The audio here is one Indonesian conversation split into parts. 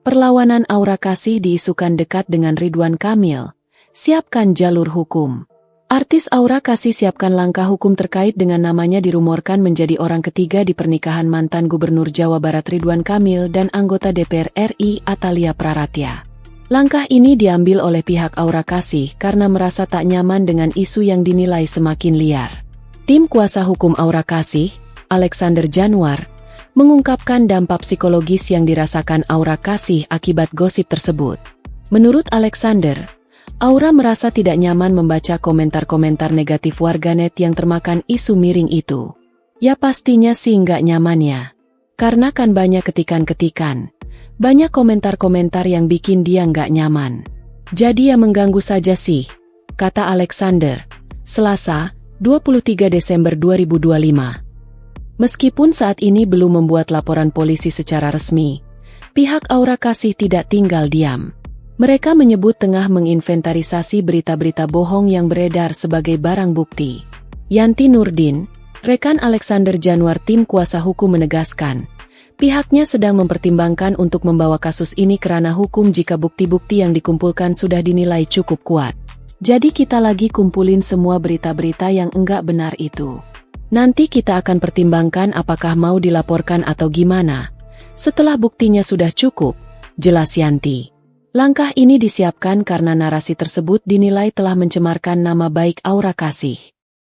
Perlawanan Aura Kasih diisukan dekat dengan Ridwan Kamil. Siapkan jalur hukum. Artis Aura Kasih siapkan langkah hukum terkait dengan namanya dirumorkan menjadi orang ketiga di pernikahan mantan Gubernur Jawa Barat Ridwan Kamil dan anggota DPR RI Atalia Praratya. Langkah ini diambil oleh pihak Aura Kasih karena merasa tak nyaman dengan isu yang dinilai semakin liar. Tim kuasa hukum Aura Kasih, Alexander Januar, mengungkapkan dampak psikologis yang dirasakan Aura Kasih akibat gosip tersebut. Menurut Alexander, Aura merasa tidak nyaman membaca komentar-komentar negatif warganet yang termakan isu miring itu. Ya pastinya sih nggak nyamannya. Karena kan banyak ketikan-ketikan. Banyak komentar-komentar yang bikin dia nggak nyaman. Jadi ya mengganggu saja sih, kata Alexander, Selasa, 23 Desember 2025. Meskipun saat ini belum membuat laporan polisi secara resmi, pihak Aura Kasih tidak tinggal diam. Mereka menyebut tengah menginventarisasi berita-berita bohong yang beredar sebagai barang bukti. Yanti Nurdin, rekan Alexander Januar tim kuasa hukum menegaskan, pihaknya sedang mempertimbangkan untuk membawa kasus ini ke ranah hukum jika bukti-bukti yang dikumpulkan sudah dinilai cukup kuat. Jadi kita lagi kumpulin semua berita-berita yang enggak benar itu. Nanti kita akan pertimbangkan apakah mau dilaporkan atau gimana. Setelah buktinya sudah cukup, jelas Yanti. Langkah ini disiapkan karena narasi tersebut dinilai telah mencemarkan nama baik Aura Kasih.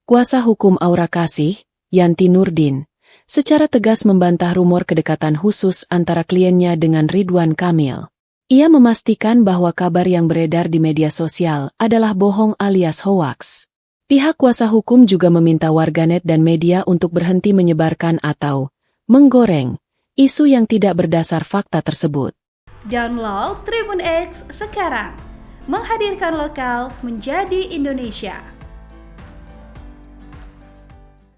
Kuasa hukum Aura Kasih, Yanti Nurdin, secara tegas membantah rumor kedekatan khusus antara kliennya dengan Ridwan Kamil. Ia memastikan bahwa kabar yang beredar di media sosial adalah bohong alias hoaks. Pihak kuasa hukum juga meminta warganet dan media untuk berhenti menyebarkan atau menggoreng isu yang tidak berdasar fakta tersebut. Download Tribun X sekarang, menghadirkan lokal menjadi Indonesia.